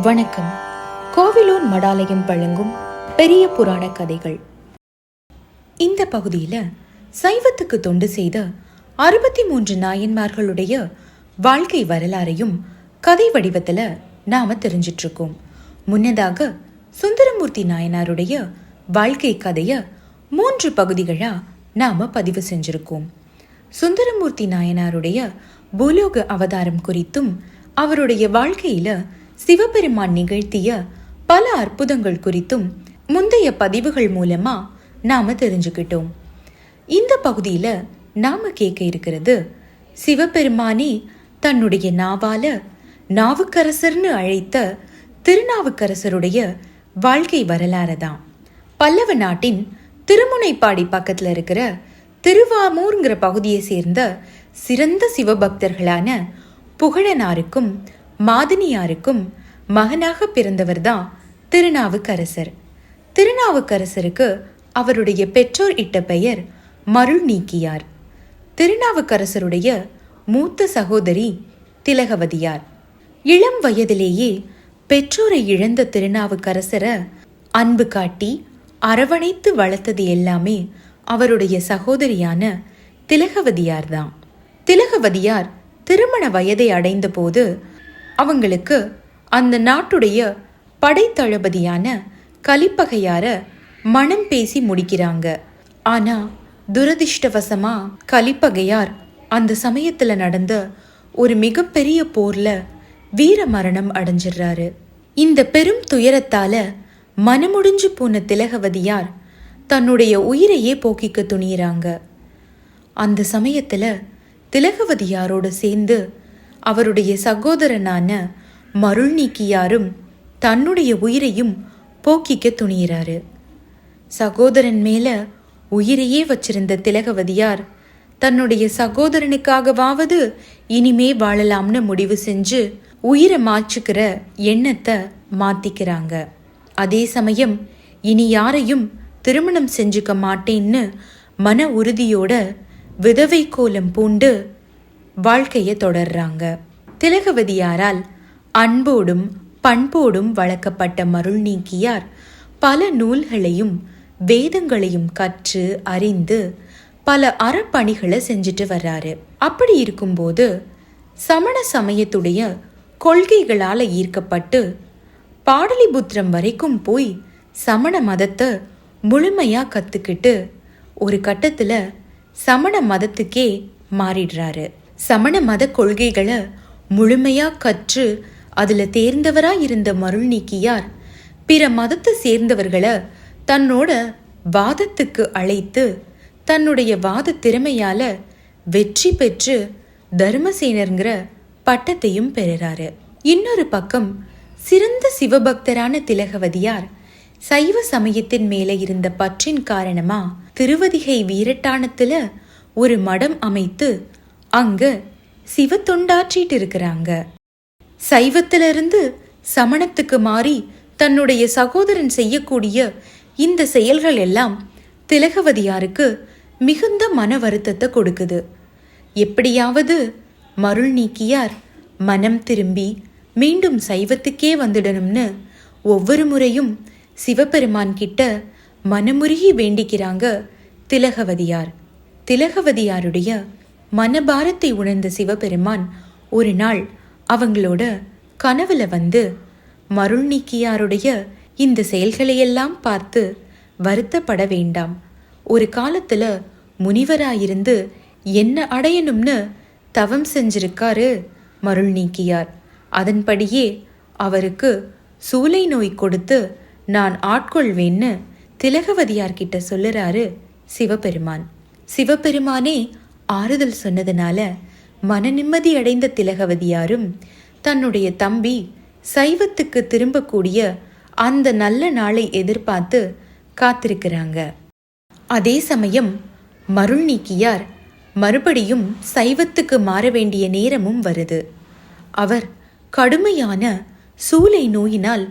வணக்கம். கோவிலூர் மடாலயம் வழங்கும் பெரிய புராண கதைகள். இந்த பகுதியில் சைவத்துக்கு தொண்டு செய்த 63 நாயன்மார்களுடைய வாழ்க்கை வரலாறையும் கதை வடிவத்தில் நாம தெரிஞ்சிட்டு இருக்கோம். முன்னதாக சுந்தரமூர்த்தி நாயனாருடைய வாழ்க்கை கதையை 3 பகுதிகளா நாம பதிவு செஞ்சிருக்கோம். சுந்தரமூர்த்தி நாயனாருடைய பூலோக அவதாரம் குறித்தும் அவருடைய வாழ்க்கையில சிவபெருமான் நிகழ்த்திய பல அற்புதங்கள் குறித்தும் முந்தைய பதிவுகள் மூலமா நாம தெரிஞ்சுக்கிட்டோம். இந்த பகுதியில நாம கேட்க இருக்கிறது, சிவபெருமானே தன்னுடைய நாவால நாவுக்கரசர்னு அழைத்த திருநாவுக்கரசருடைய வாழ்க்கை வரலாறு தான். பல்லவ நாட்டின் திருமுனைப்பாடி பக்கத்துல இருக்கிற திருவாமூர்ங்கிற பகுதியை சேர்ந்த சிறந்த சிவபக்தர்களான புகழனாருக்கும் மாதினியாருக்கும் மகனாக பிறந்தவர் தான் திருநாவுக்கரசர். திருநாவுக்கரசருக்கு அவருடைய பெற்றோர் இட்ட பெயர் மருள் நீக்கியார். திருநாவுக்கரசருடைய மூத்த சகோதரி திலகவதியார். இளம் வயதிலேயே பெற்றோரை இழந்த திருநாவுக்கரசரை அன்பு காட்டி அரவணைத்து வளர்த்தது எல்லாமே அவருடைய சகோதரியான திலகவதியார் தான். திலகவதியார் திருமண வயதை அடைந்த போது அவங்களுக்கு அந்த நாட்டுடைய படைத்தளபதியான கலிப்பகையார மனம் பேசி முடிக்கிறாங்க. ஆனா துரதிர்ஷ்டவசமா கலிப்பகையார் அந்த சமயத்துல நடந்த ஒரு மிகப்பெரிய போர்ல வீர மரணம் அடைஞ்சிடுறாரு. இந்த பெரும் துயரத்தால மனமுடிஞ்சு போன திலகவதியார் தன்னுடைய உயிரையே போக்கிக்க துணியிறாங்க. அந்த சமயத்துல திலகவதியாரோடு சேர்ந்து அவருடைய சகோதரனான மருள் நீக்கியாரும் தன்னுடைய உயிரையும் போக்கிக்க துணியிறாரு. சகோதரன் மேல உயிரையே வச்சிருந்த திலகவதியார் தன்னுடைய சகோதரனுக்காகவாவது இனிமே வாழலாம்னு முடிவு செஞ்சு உயிரை மாச்சுக்கிற எண்ணத்தை மாத்திக்கிறாங்க. அதே சமயம் இனி யாரையும் திருமணம் செஞ்சுக்க மாட்டேன்னு மன உறுதியோட விதவை கோலம் பூண்டு வாழ்க்கையை தொடர்றாங்க. திலகவதியாரால் அன்போடும் பண்போடும் வளர்க்கப்பட்ட மருள் நீக்கியார் பல நூல்களையும் வேதங்களையும் கற்று அறிந்து பல அறப்பணிகளை செஞ்சுட்டு வர்றாரு. அப்படி இருக்கும்போது சமண சமயத்துடைய கொள்கைகளால ஈர்க்கப்பட்டு பாடலிபுத்திரம் வரைக்கும் போய் சமண மதத்தை முழுமையா கத்துக்கிட்டு ஒரு கட்டத்துல சமண மதத்துக்கே மாறிடுறாரு. சமண மத கொள்கைகளை முழுமையா கற்று அதுல தேர்ந்தவரா இருந்த மருள் நீக்கியார் பிற மதத்தை சேர்ந்தவர்களை தன்னோட வாதத்துக்கு அழைத்து தன்னுடைய வாத திறமையால வெற்றி பெற்று தர்மசேனர்ங்கிற பட்டத்தையும் பெறுறாரு. இன்னொரு பக்கம் சிறந்த சிவபக்தரான திலகவதியார் சைவ சமயத்தின் மேல இருந்த பற்றின் காரணமா திருவதிகை வீரட்டானத்துல ஒரு மடம் அமைத்து அங்க சிவ தொண்டாற்றிட்டு இருக்கிறாங்க. சைவத்திலிருந்து சமணத்துக்கு மாறி தன்னுடைய சகோதரன் செய்யக்கூடிய இந்த செயல்கள் எல்லாம் திலகவதியாருக்கு மிகுந்த மன வருத்தத்தை கொடுக்குது. எப்படியாவது மருள் நீக்கியார் மனம் திரும்பி மீண்டும் சைவத்துக்கே வந்துடணும்னு ஒவ்வொரு முறையும் சிவபெருமான் கிட்ட மனமுருகி வேண்டிக்கிறாங்க திலகவதியார். திலகவதியாருடைய மனபாரத்தை உணர்ந்த சிவபெருமான் ஒரு நாள் அவங்களோட கனவுல வந்து மருள் நீக்கியாருடைய இந்த செயல்களையெல்லாம் பார்த்து வருத்தப்பட வேண்டாம், ஒரு காலத்துல முனிவராயிருந்து என்ன அடையணும்னு தவம் செஞ்சிருக்காரு மருள் நீக்கியார். அதன்படியே அவருக்கு சூளை நோய் கொடுத்து நான் ஆட்கொள்வேன்னு திலகவதியார்கிட்ட சொல்லுறாரு சிவபெருமான். சிவபெருமானே ஆறுதல் சொன்னதுனால மன நிம்மதி அடைந்த திலகவதியாரும் தன்னுடைய தம்பி சைவத்துக்கு திரும்பக்கூடிய அந்த நல்ல நாளை எதிர்பார்த்து காத்திருக்கிறாங்க. அதே சமயம் மருள் நீக்கியார் மறுபடியும் சைவத்துக்கு மாற வேண்டிய நேரமும் வருது. அவர் கடுமையான சூளை நோயினால்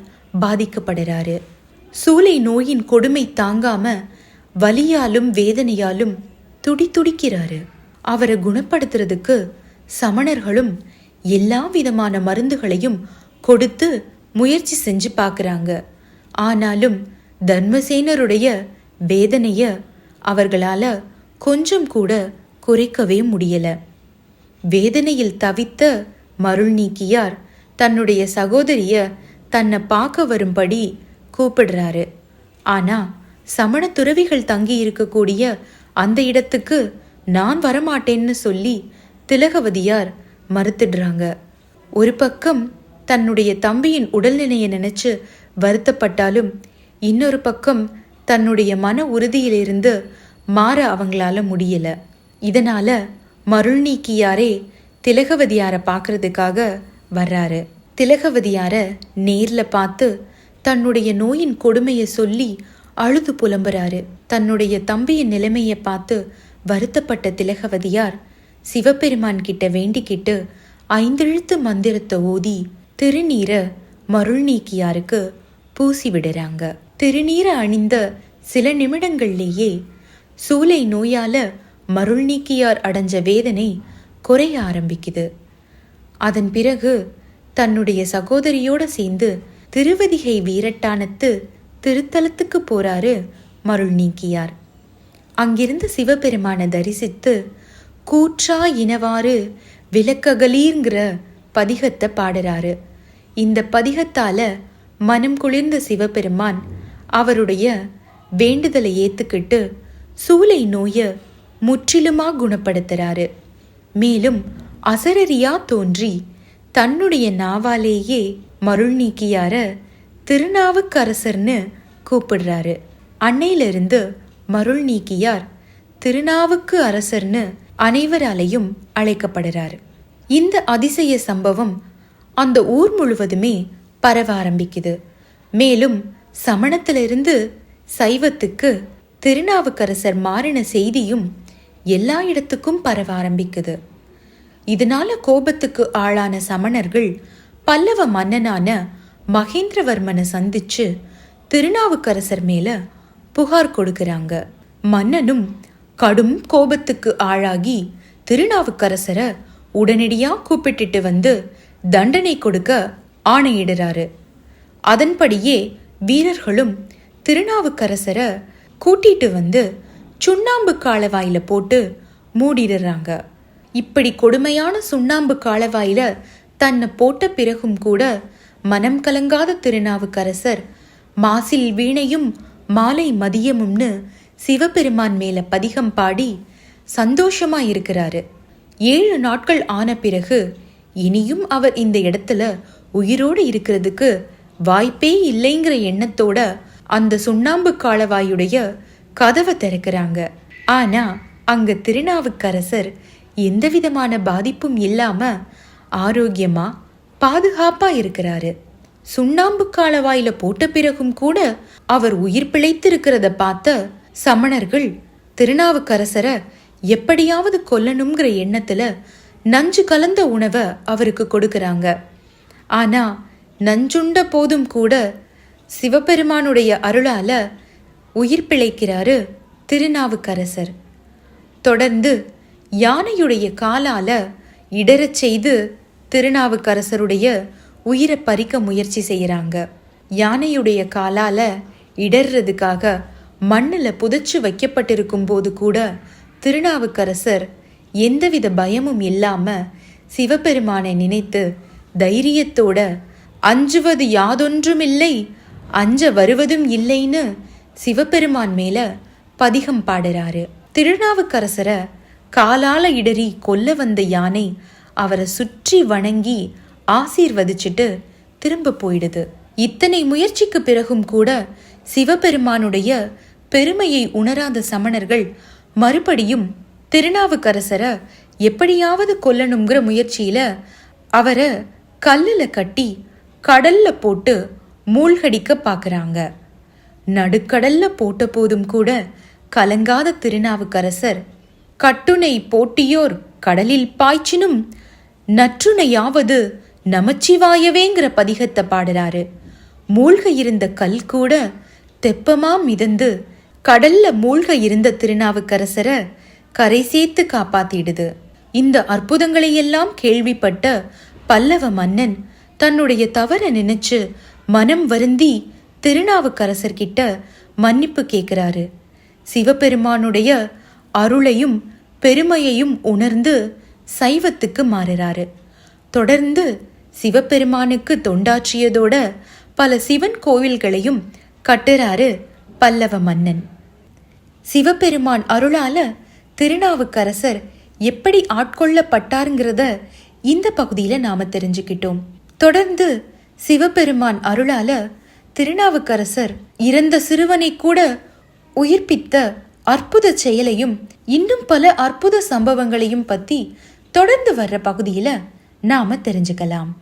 பாதிக்கப்படுறாரு. சூளை நோயின் கொடுமை தாங்காம வலியாலும் வேதனையாலும் துடிக்கிறாரு. அவரை குணப்படுத்துறதுக்கு சமணர்களும் எல்லா விதமான மருந்துகளையும் கொடுத்து முயற்சி செஞ்சு பார்க்குறாங்க. ஆனாலும் தர்மசேனருடைய வேதனைய அவர்களால கொஞ்சம் கூட குறைக்கவே முடியல. வேதனையில் தவித்த மருள்நீக்கியார் தன்னுடைய சகோதரிய தன்னை பார்க்க வரும்படி கூப்பிடுறாரு. ஆனா சமண துறவிகள் தங்கி இருக்கக்கூடிய அந்த இடத்துக்கு நான் வரமாட்டேன்னு சொல்லி திலகவதியார் மறுத்துடுறாங்க. ஒரு பக்கம் தன்னுடைய தம்பியின் உடல்நிலையை நினைச்சு வருத்தப்பட்டாலும் இன்னொரு பக்கம் தன்னுடைய மன உறுதியிலிருந்து மாற அவங்களால முடியல. இதனால மருள்நீக்கியாரே திலகவதியாரை பார்க்கறதுக்காக வர்றாரு. திலகவதியார நேர்ல பார்த்து தன்னுடைய நோயின் கொடுமையை சொல்லி அழுது புலம்புறாரு. தன்னுடைய தம்பியின் நிலைமையை பார்த்து வருத்தப்பட்ட திலகவதியார் சிவபெருமான் கிட்ட வேண்டிக்கிட்டு 5 எழுத்து மந்திரத்தை ஓதி திருநீரை மருள்நீக்கியாருக்கு பூசி விடுறாங்க. திருநீரை அணிந்த சில நிமிடங்கள்லேயே சூளை நோயால மருள்நீக்கியார் அடைஞ்ச வேதனை குறைய ஆரம்பிக்குது. அதன் பிறகு தன்னுடைய சகோதரியோட சேர்ந்து திருவதிகை வீரட்டானத்து திருத்தலத்துக்கு போறாரு மருள்நீக்கியார். அங்கிருந்து சிவபெருமானை தரிசித்து கூற்றா இனவாறு விளக்ககலீங்கிற பதிகத்தை பாடுறாரு. இந்த பதிகத்தால மனம் குளிர்ந்த சிவபெருமான் அவருடைய வேண்டுதலை ஏத்துக்கிட்டு சூளை நோயை முற்றிலுமா குணப்படுத்துறாரு. மேலும் அசரரியா தோன்றி தன்னுடைய நாவாலேயே மருள்நீக்கியார திருநாவுக்கரசர்னு கூப்பிடுறாரு. அன்னையிலிருந்து மருள்நீக்கியார் திருநாவுக்கு அரசர்னு அனைவராலையும் அழைக்கப்படுறாரு. இந்த அதிசய சம்பவம் அந்த ஊர் முழுவதுமே பரவ ஆரம்பிக்குது. மேலும் சமணத்திலிருந்து சைவத்துக்கு திருநாவுக்கரசர் மாறின செய்தியும் எல்லா இடத்துக்கும் பரவ ஆரம்பிக்குது. இதனால கோபத்துக்கு ஆளான சமணர்கள் பல்லவ மன்னனான மகேந்திரவர்மனை சந்திச்சு திருநாவுக்கரசர் மேல புகார் கொடுக்கறாங்க. மன்னனும் கடும் கோபத்துக்கு ஆளாகி திருநாவுக்கரசரை உடனடியா கூப்பிட்டுட்டு வந்து தண்டனை கொடுக்க ஆணையிடுறாரு. அதன்படியே வீரர்களும் திருநாவுக்கரசரை கூட்டிட்டு வந்து சுண்ணாம்பு காலவாயில போட்டு மூடிடுறாங்க. இப்படி கொடுமையான சுண்ணாம்பு காலவாயில தன்னை போட்ட பிறகும் கூட மனம் கலங்காத திருநாவுக்கரசர் மாசில் வீணையும் மாலை மதியமும்னு சிவபெருமான் மேல பதிகம் பாடி சந்தோஷமா இருக்கிறாரு. 7 நாட்கள் ஆன பிறகு இனியும் அவர் இந்த இடத்துல உயிரோடு இருக்கிறதுக்கு வாய்ப்பே இல்லைங்கிற எண்ணத்தோட அந்த சுண்ணாம்பு காலவாயுடைய கதவை திறக்கிறாங்க. ஆனா அங்க திருநாவுக்கரசர் எந்த விதமான பாதிப்பும் இல்லாம ஆரோக்கியமா பாதுகாப்பா இருக்கிறாரு. சுண்ணாம்பு காலவாயில போட்ட பிறகும் கூட அவர் உயிர் பிழைத்திருக்கிறத பார்த்த சமணர்கள் திருநாவுக்கரசரை எப்படியாவது கொல்லணுங்கிற எண்ணத்துல நஞ்சு கலந்த உணவை அவருக்கு கொடுக்கறாங்க. ஆனா நஞ்சுண்ட போதும் கூட சிவபெருமானுடைய அருளால உயிர் பிழைக்கிறாரு திருநாவுக்கரசர். தொடர்ந்து யானையுடைய காலால இடறச் செய்து திருநாவுக்கரசருடைய உயிரை பறிக்க முயற்சி செய்யறாங்க. யானையுடைய காலால இடறதுக்காக மண்ணில் புதைச்சு வைக்கப்பட்டிருக்கும் போது கூட திருநாவுக்கரசர் எந்தவித பயமும் இல்லாம சிவபெருமானை நினைத்து தைரியத்தோட அஞ்சுவது யாதொன்றுமில்லை, அஞ்ச வருவதும் இல்லைன்னு சிவபெருமான் மேல பதிகம் பாடுறாரு. திருநாவுக்கரசரை காலால இடறி கொல்ல வந்த யானை அவரை சுற்றி வணங்கி ஆசீர்வதிச்சுட்டு திரும்ப போயிடுது. இத்தனை முயற்சிக்கு பிறகும் கூட சிவபெருமானுடைய பெருமையை உணராத சமணர்கள் மறுபடியும் திருநாவுக்கரசரை எப்படியாவது கொல்லணுங்கிற முயற்சியில அவரை கல்லுல கட்டி கடல்ல போட்டு மூழ்கடிக்க பாக்குறாங்க. நடுக்கடல்ல போட்ட போதும் கூட கலங்காத திருநாவுக்கரசர் கட்டுனை போட்டியோர் கடலில் பாய்ச்சினும் நற்றுணையாவது நமச்சிவாயவேங்கிற பதிகத்தை பாடுறாரு. மூழ்க இருந்த கல் கூட தெப்பமா மிதந்து கடல்ல மூழ்க இருந்த திருநாவுக்கரசரை கரை சேர்த்து காப்பாத்திடுது. இந்த அற்புதங்களையெல்லாம் கேள்விப்பட்ட பல்லவ மன்னன் தன்னுடைய தவற நினைச்சு மனம் வருந்தி திருநாவுக்கரசர்கிட்ட மன்னிப்பு கேட்கிறாரு. சிவபெருமானுடைய அருளையும் பெருமையையும் உணர்ந்து சைவத்துக்கு மாறுறாரு. தொடர்ந்து சிவபெருமானுக்கு தொண்டாற்றியதோட பல சிவன் கோவில்களையும் கட்டுறாரு பல்லவ மன்னன். சிவபெருமான் அருளால திருநாவுக்கரசர் எப்படி ஆட்கொள்ளப்பட்டாருங்கிறத இந்த பகுதியில நாம தெரிஞ்சுக்கிட்டோம். தொடர்ந்து சிவபெருமான் அருளால திருநாவுக்கரசர் இறந்த சிறுவனை கூட உயிர்ப்பித்த அற்புத செயலையும் இன்னும் பல அற்புத சம்பவங்களையும் பத்தி தொடர்ந்து வர்ற பகுதியில நாம தெரிஞ்சுக்கலாம்.